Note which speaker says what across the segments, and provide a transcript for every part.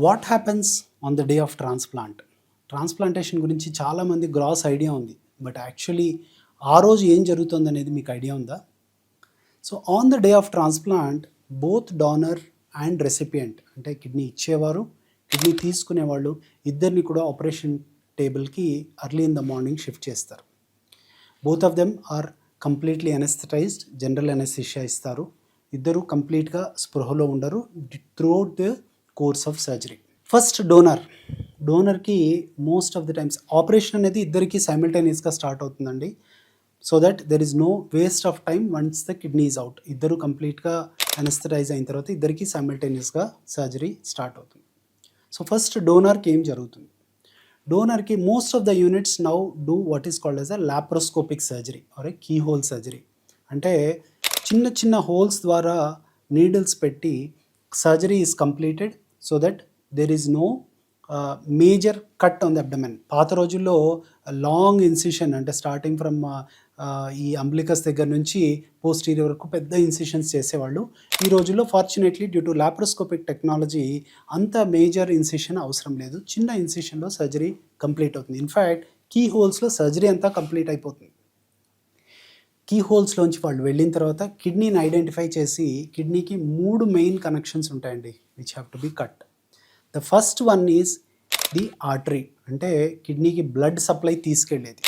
Speaker 1: What happens on the day of transplant? Transplantation గురించి చాలామంది gross idea ఉంది, but actually ఆ రోజు ఏం జరుగుతుంది అనేది మీకు ఐడియా ఉందా? So on the day of transplant both donor and recipient, అంటే కిడ్నీ ఇచ్చేవారు కిడ్నీ తీసుకునేవాళ్ళు, ఇద్దరిని కూడా ఆపరేషన్ టేబుల్కి early in the morning shift చేస్తారు. Both of them are completely anaesthetised, general anaesthesia ఇస్తారు. ఇద్దరు కంప్లీట్గా స్పృహలో ఉండరు throughout the course of surgery. First డోనర్కి most of the times operation అనేది ఇద్దరికి సైమిల్టేనియస్గా స్టార్ట్ అవుతుందండి. So that there is no waste of time once the kidney is out. ఇద్దరు కంప్లీట్గా అనెస్థెటైజ్ అయిన తర్వాత ఇద్దరికి సైమిల్టేనియస్గా సర్జరీ స్టార్ట్ అవుతుంది. సో ఫస్ట్ డోనర్కి ఏం జరుగుతుంది? డోనర్కి most of the units now do what is called as a laparoscopic surgery or a key hole surgery. అంటే చిన్న చిన్న హోల్స్ ద్వారా నీడిల్స్ పెట్టి surgery is completed so that there is no major cut on the abdomen. పాత రోజుల్లో long incision, అంటే starting from ఈ umbilicus దగ్గర నుంచి పోస్టీరియర్ వరకు పెద్ద ఇన్సిషన్స్ చేసేవాళ్ళు. ఈ రోజుల్లో fortunately due to laparoscopic technology అంత మేజర్ ఇన్సిషన్ అవసరం లేదు, చిన్న ఇన్సిషన్లో సర్జరీ కంప్లీట్ అవుతుంది. ఇన్ఫ్యాక్ట్ కీ హోల్స్లో సర్జరీ అంతా కంప్లీట్ అయిపోతుంది. కీ హోల్స్లోంచి వాళ్ళు వెళ్ళిన తర్వాత కిడ్నీని ఐడెంటిఫై చేసి, కిడ్నీకి 3 మెయిన్ కనెక్షన్స్ ఉంటాయండి which have to be cut. The first one is the artery, అంటే కిడ్నీకి బ్లడ్ సప్లై తీసుకెళ్ళేది.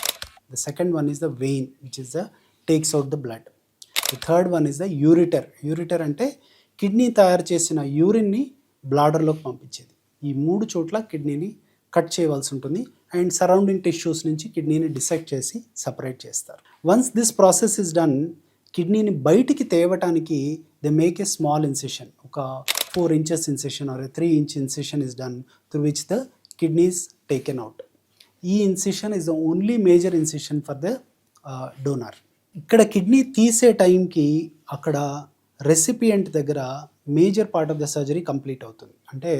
Speaker 1: The second one is the vein which is the takes out the blood. The third one is the ureter అంటే kidney తయారు చేసిన యూరిన్ని బ్లాడర్లోకి పంపించేది. ఈ 3 చోట్ల కిడ్నీని cut చేయవలసి ఉంటుంది అండ్ సరౌండింగ్ టిష్యూస్ నుంచి కిడ్నీని డిసెక్ట్ చేసి సపరేట్ చేస్తారు. Once this process is done, కిడ్నీని బయటికి తేవటానికి they make a small incision, ఒక 4 inches incision or 3 inch incision is done through which the kidney is taken out. ఈ incision is the only major incision for the donor. ఇక్కడ kidney తీసే టైంకి అక్కడ recipient దగ్గర major part of the surgery complete అవుతుంది. అంటే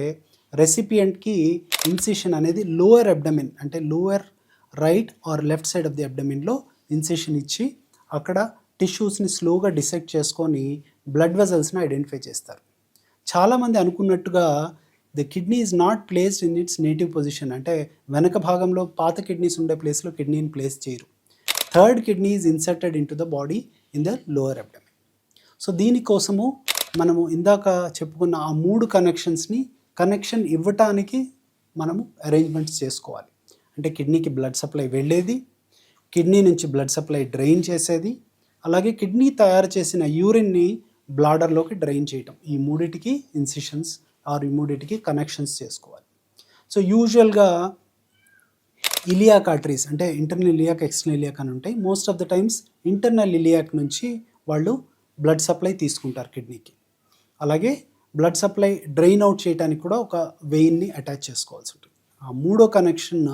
Speaker 1: రెసిపియంట్కి incision అనేది లోయర్ అబ్డమిన్, అంటే lower right or left side of the అబ్డమిన్లో ఇన్సిషన్ ఇచ్చి అక్కడ టిష్యూస్ని స్లోగా డిసెక్ట్ చేసుకొని బ్లడ్ వెజల్స్ని ఐడెంటిఫై చేస్తారు. చాలామంది అనుకున్నట్టుగా the kidney is not placed in its native position, అంటే వెనక భాగంలో పాత కిడ్నీస్ ఉండే ప్లేస్లో కిడ్నీని ప్లేస్ చేయరు. Third kidney is inserted into the body in the lower abdomen. So దీనికోసము మనము ఇందాక చెప్పుకున్న ఆ 3 కనెక్షన్ ఇవ్వటానికి మనము అరేంజ్మెంట్స్ చేసుకోవాలి. అంటే కిడ్నీకి బ్లడ్ సప్లై వెళ్ళేది, కిడ్నీ నుంచి బ్లడ్ సప్లై డ్రైన్ చేసేది, అలాగే కిడ్నీ తయారు చేసిన యూరిన్ని బ్లాడర్లోకి డ్రైన్ చేయటం. ఈ 3టికి ఇన్సిషన్స్ ఆర్ ఈ 3టికి కనెక్షన్స్ చేసుకోవాలి. సో యూజువల్గా ఇలియాక్ ఆర్టరీస్, అంటే ఇంటర్నల్ ఇలియాక్, ఎక్స్టర్నల్ ఇలియాక్ అని ఉంటాయి. Most of the times internal iliac నుంచి వాళ్ళు బ్లడ్ సప్లై తీసుకుంటారు కిడ్నీకి. అలాగే బ్లడ్ సప్లై డ్రైన్ అవుట్ చేయడానికి కూడా ఒక వెయిన్ని అటాచ్ చేసుకోవాల్సి ఉంటుంది. ఆ 3వ కనెక్షన్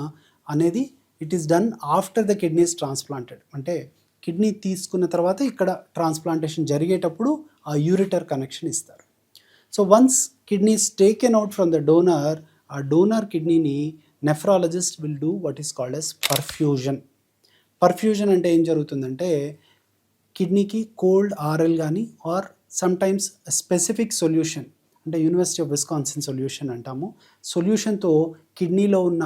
Speaker 1: అనేది it is done after the kidney's transplanted, అంటే కిడ్నీ తీసుకున్న తర్వాత ఇక్కడ ట్రాన్స్ప్లాంటేషన్ జరిగేటప్పుడు ఆ యూరిటర్ కనెక్షన్ ఇస్తారు. So once kidney's taken out from the donor, ఆ డోనర్ కిడ్నీని nephrologist will do what is called as perfusion. Perfusion అంటే ఏం జరుగుతుందంటే కిడ్నీకి కోల్డ్ ఆర్ఎల్ కానీ ఆర్ సమ్టైమ్స్ స్పెసిఫిక్ సొల్యూషన్, అంటే యూనివర్సిటీ ఆఫ్ విస్కాన్సిన్ సొల్యూషన్ అంటాము, సొల్యూషన్తో కిడ్నీలో ఉన్న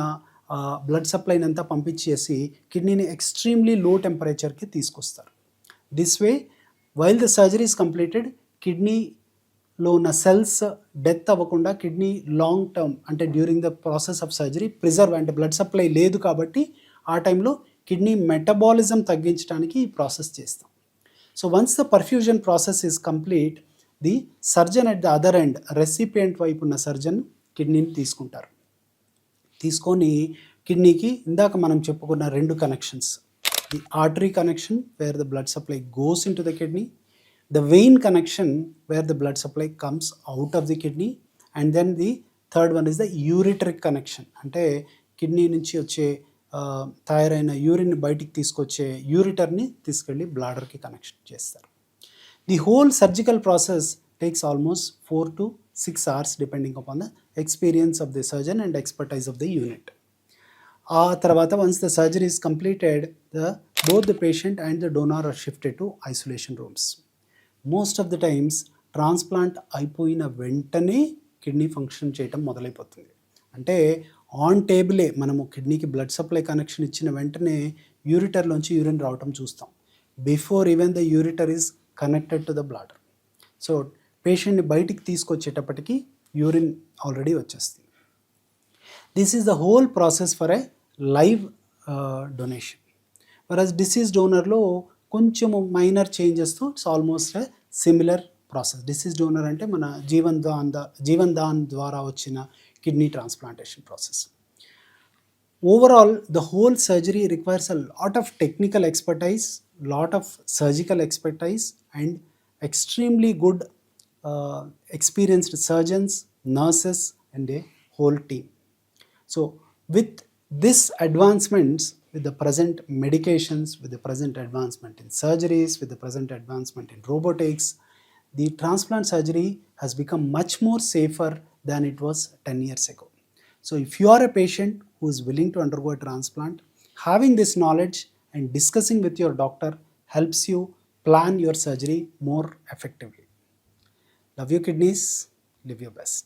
Speaker 1: బ్లడ్ సప్లైని అంతా పంపించేసి కిడ్నీని ఎక్స్ట్రీమ్లీ లో టెంపరేచర్కి తీసుకొస్తారు. This way while the surgery is completed, కిడ్నీలో ఉన్న సెల్స్ డెత్ అవ్వకుండా కిడ్నీ లాంగ్ టర్మ్, అంటే during the process of surgery preserve, అంటే బ్లడ్ సప్లై లేదు కాబట్టి ఆ టైంలో కిడ్నీ మెటబాలిజం తగ్గించడానికి ఈ ప్రాసెస్ చేస్తాం. So once the perfusion process is complete, the surgeon at the other end, recipient వైపు ఉన్న సర్జన్ కిడ్నీని తీసుకుంటారు. తీసుకొని కిడ్నీకి ఇందాక మనం చెప్పుకున్న 2 connections, the artery connection where the blood supply goes into the kidney, the vein connection where the blood supply comes out of the kidney, and then the third one is the ureteric connection, అంటే kidney నుంచి వచ్చే తయారైన urine బయటికి తీసుకొచ్చే యూరిటర్ని తీసుకెళ్ళి బ్లాడర్కి connection చేస్తారు. The whole surgical process takes almost 4 to 6 hours depending upon the experience of the surgeon and expertise of the unit. ఆ తర్వాత once the surgery is completed, both the patient and the donor are shifted to isolation rooms. Most of the times transplant అయిపోయిన వెంటనే kidney function చేయటం మొదలైపోతుంది. అంటే on టేబులే మనము కిడ్నీకి blood supply connection ఇచ్చిన వెంటనే యూరిటర్లోంచి urine రావటం చూస్తాం, before even the ureter is connected to the bladder. So పేషెంట్ని బయటికి తీసుకొచ్చేటప్పటికి యూరిన్ ఆల్రెడీ వచ్చేస్తుంది. This is the whole process for a live donation. Versus disease డోనర్లో కొంచెము మైనర్ చేంజెస్తో it's almost a similar process. Disease donor అంటే మన జీవన్ దాన్ ద్వారా వచ్చిన kidney transplantation process. Overall the whole surgery requires a lot of technical expertise, lot of surgical expertise, and extremely good experienced surgeons, nurses, and a whole team. So with this advancements, with the present medications, with the present advancement in surgeries, with the present advancement in robotics, the transplant surgery has become much more safer than it was 10 years ago. So if you are a patient who is willing to undergo a transplant, having this knowledge and discussing with your doctor helps you plan your surgery more effectively. Love your kidneys, live your best.